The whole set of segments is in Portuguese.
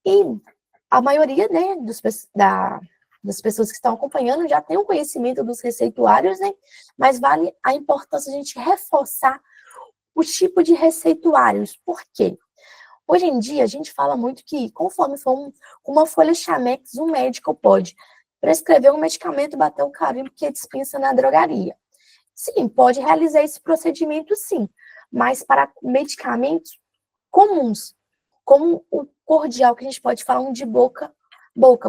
E a maioria, né, das pessoas que estão acompanhando já tem um conhecimento dos receituários, né? Mas vale a importância de a gente reforçar o tipo de receituários. Por quê? Hoje em dia, a gente fala muito que, conforme for uma folha Chamex, um médico pode prescrever um medicamento e bater o carimbo que dispensa na drogaria. Sim, pode realizar esse procedimento, sim, mas para medicamentos comuns, como o cordial, que a gente pode falar um de boca,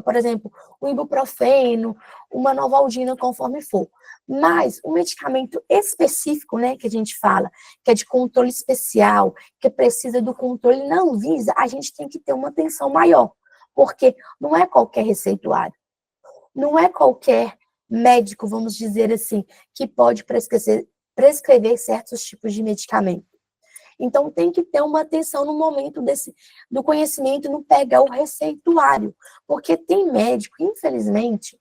por exemplo, o ibuprofeno, uma Novalgina, conforme for. Mas o medicamento específico, né, que a gente fala, que é de controle especial, que precisa do controle na Anvisa, a gente tem que ter uma atenção maior, porque não é qualquer receituário, não é qualquer médico, vamos dizer assim, que pode prescrever certos tipos de medicamento. Então, tem que ter uma atenção no momento do conhecimento, não pegar o receituário. Porque tem médico, infelizmente,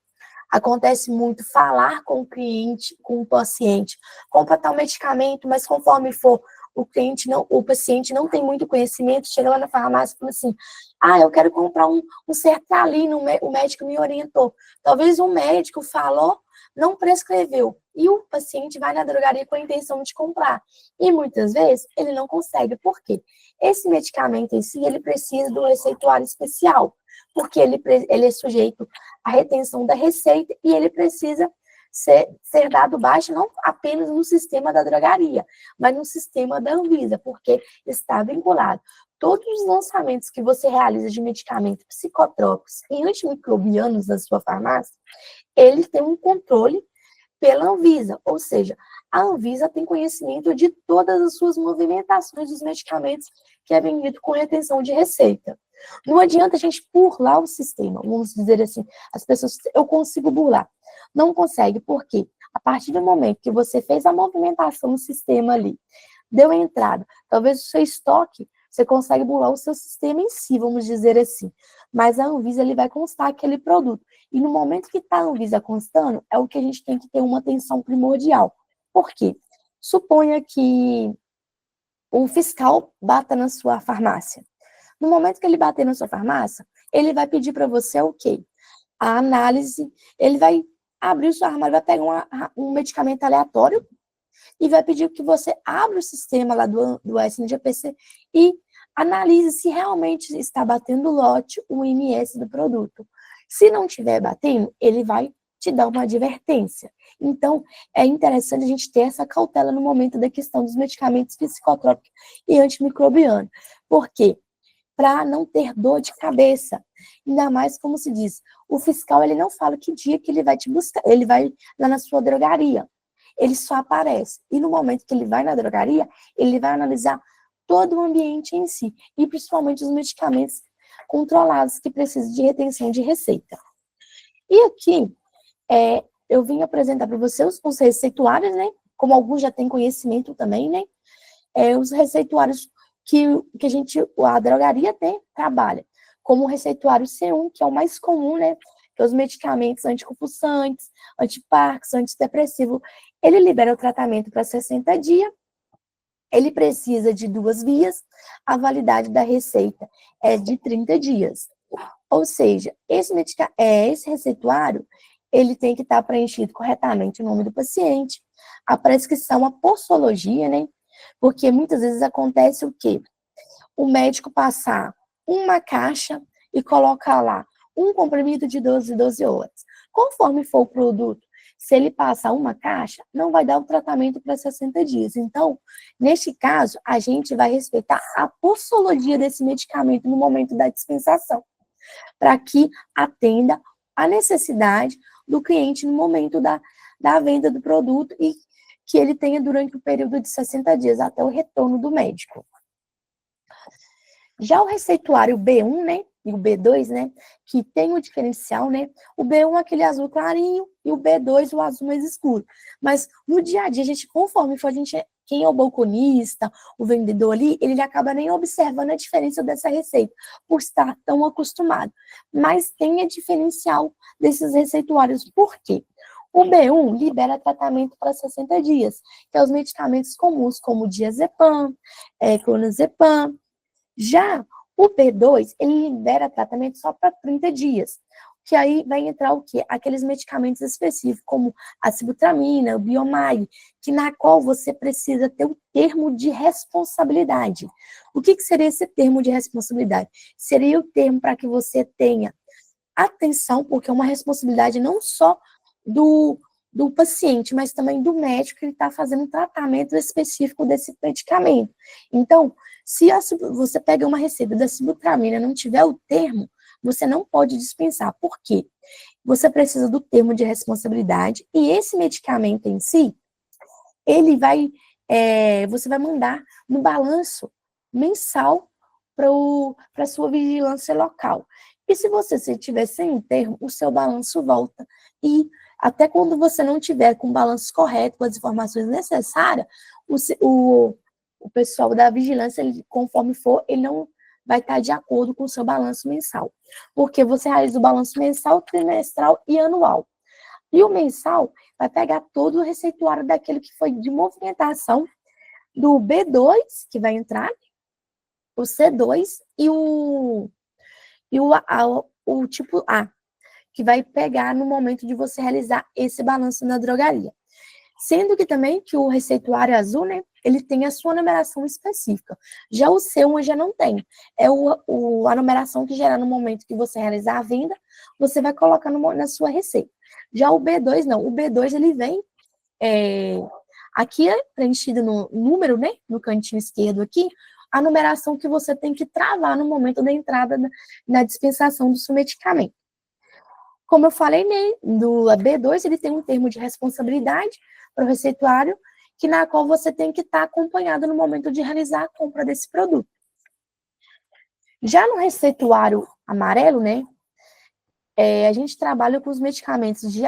acontece muito falar com o cliente, com o paciente, compra tal medicamento, mas conforme for, o paciente não tem muito conhecimento, chega lá na farmácia e fala assim, eu quero comprar um sertralina, o médico me orientou. Talvez o médico falou, não prescreveu, e o paciente vai na drogaria com a intenção de comprar. E muitas vezes ele não consegue. Por quê? Esse medicamento em si, ele precisa do receituário especial, porque ele é sujeito à retenção da receita e ele precisa ser dado baixa não apenas no sistema da drogaria, mas no sistema da Anvisa, porque está vinculado. Todos os lançamentos que você realiza de medicamentos psicotrópicos e antimicrobianos na sua farmácia, ele tem um controle pela Anvisa, ou seja, a Anvisa tem conhecimento de todas as suas movimentações dos medicamentos que é vendido com retenção de receita. Não adianta a gente burlar o sistema, vamos dizer assim, as pessoas, eu consigo burlar. Não consegue, porque a partir do momento que você fez a movimentação no sistema ali, deu a entrada, talvez o seu estoque, você consegue burlar o seu sistema em si, vamos dizer assim. Mas a Anvisa, ele vai constar aquele produto. E no momento que está a Anvisa constando, é o que a gente tem que ter uma atenção primordial. Por quê? Suponha que o fiscal bata na sua farmácia. No momento que ele bater na sua farmácia, ele vai pedir para você o quê? A análise, ele vai abrir o seu armário, vai pegar um medicamento aleatório e vai pedir que você abra o sistema lá do SNGPC e analise se realmente está batendo o lote, o IMS do produto. Se não estiver batendo, ele vai te dar uma advertência. Então, é interessante a gente ter essa cautela no momento da questão dos medicamentos psicotrópicos e antimicrobianos. Por quê? Para não ter dor de cabeça. Ainda mais, como se diz, o fiscal, ele não fala que dia que ele vai te buscar, ele vai lá na sua drogaria. Ele só aparece. E no momento que ele vai na drogaria, ele vai analisar todo o ambiente em si, e principalmente os medicamentos controlados que precisam de retenção de receita. E aqui, eu vim apresentar para vocês os receituários, né? Como alguns já têm conhecimento também, né? Os receituários que a drogaria trabalha, como o receituário C1, que é o mais comum, né? Que é os medicamentos anticonvulsantes, antiparques, antidepressivo. Ele libera o tratamento para 60 dias, ele precisa de 2 vias, a validade da receita é de 30 dias. Ou seja, esse receituário, ele tem que estar preenchido corretamente o nome do paciente, a prescrição, a posologia, né? Porque muitas vezes acontece o quê? O médico passar uma caixa e colocar lá um comprimido de 12 horas. Conforme for o produto, se ele passar uma caixa, não vai dar o tratamento para 60 dias. Então, neste caso, a gente vai respeitar a posologia desse medicamento no momento da dispensação, para que atenda a necessidade do cliente no momento da venda do produto e que ele tenha durante o período de 60 dias, até o retorno do médico. Já o receituário B1, né, e o B2, né, que tem o diferencial, né, o B1 é aquele azul clarinho e o B2 o azul mais escuro. Mas no dia a dia, a gente, conforme for, quem é o balconista, o vendedor ali, ele acaba nem observando a diferença dessa receita, por estar tão acostumado. Mas tem a diferencial desses receituários. Por quê? O B1 libera tratamento para 60 dias, que é os medicamentos comuns, como o diazepam, clonazepam. Já O B2, ele libera tratamento só para 30 dias. Que aí vai entrar o quê? Aqueles medicamentos específicos, como a sibutramina, o Biomag, que na qual você precisa ter um termo de responsabilidade. O que seria esse termo de responsabilidade? Seria o termo para que você tenha atenção, porque é uma responsabilidade não só do paciente, mas também do médico que está fazendo um tratamento específico desse medicamento. Então, se você pega uma receita da sibutramina e não tiver o termo, você não pode dispensar. Por quê? Você precisa do termo de responsabilidade e esse medicamento em si, ele vai, você vai mandar no balanço mensal para a sua vigilância local. E se você tiver sem o termo, o seu balanço volta. E até quando você não tiver com o balanço correto, com as informações necessárias, o pessoal da vigilância, ele, conforme for, ele não vai estar de acordo com o seu balanço mensal. Porque você realiza o balanço mensal, trimestral e anual. E o mensal vai pegar todo o receituário daquilo que foi de movimentação do B2, que vai entrar, o C2 e o tipo A, que vai pegar no momento de você realizar esse balanço na drogaria. Sendo que também que o receituário azul, né, ele tem a sua numeração específica. Já o C1 já não tem. É a numeração que gerar no momento que você realizar a venda, você vai colocar na sua receita. Já o B2 não. O B2 ele vem aqui é preenchido no número, né, no cantinho esquerdo aqui, a numeração que você tem que travar no momento da entrada na dispensação do seu medicamento. Como eu falei, né, do B2, ele tem um termo de responsabilidade para o receituário, que na qual você tem que estar acompanhado no momento de realizar a compra desse produto. Já no receituário amarelo, né, a gente trabalha com os medicamentos de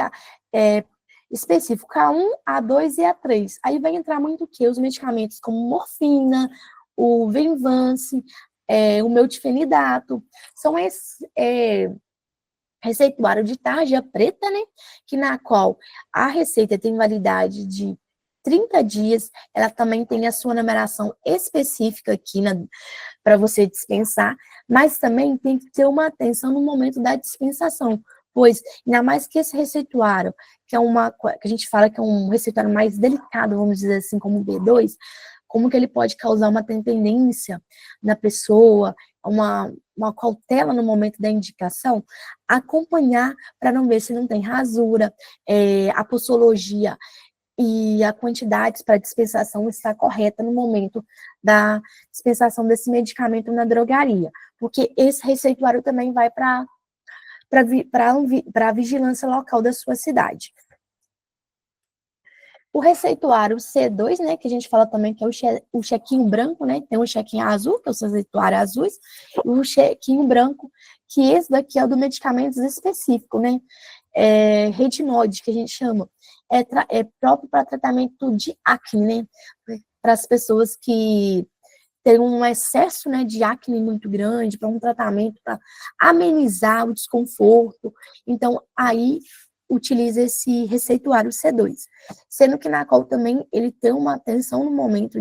específico A1, A2 e A3. Aí vai entrar muito o quê? Os medicamentos como morfina, o Venvance, o metilfenidato, são esses receituário de tarja preta, né? Que na qual a receita tem validade de 30 dias, ela também tem a sua numeração específica aqui para você dispensar, mas também tem que ter uma atenção no momento da dispensação, pois, ainda mais que esse receituário, que a gente fala que é um receituário mais delicado, vamos dizer assim, como o B2, como que ele pode causar uma tendência na pessoa, uma cautela no momento da indicação, acompanhar para não ver se não tem rasura, a posologia e a quantidade para dispensação está correta no momento da dispensação desse medicamento na drogaria, porque esse receituário também vai para a vigilância local da sua cidade. O receituário C2, né, que a gente fala também que é o chequinho branco, né, tem o chequinho azul, que é os receituários azuis, e o chequinho branco, que esse daqui é o do medicamentos específico, né, retinóide, que a gente chama, é próprio para tratamento de acne, né, para as pessoas que têm um excesso, né, de acne muito grande, para um tratamento para amenizar o desconforto. Então, aí utiliza esse receituário C2, sendo que na qual também ele tem uma atenção no momento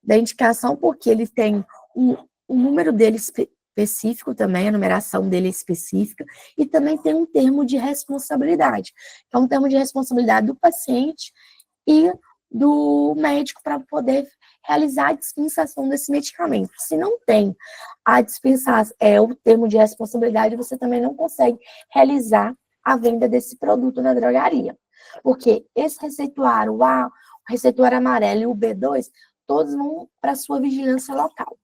da indicação, porque ele tem o número dele específico também, a numeração dele é específica, e também tem um termo de responsabilidade, que é um termo de responsabilidade do paciente e do médico para poder realizar a dispensação desse medicamento. Se não tem a dispensação, o termo de responsabilidade, você também não consegue realizar a venda desse produto na drogaria. Porque esse receituário A, o receituário amarelo e o B2, todos vão para a sua vigilância local.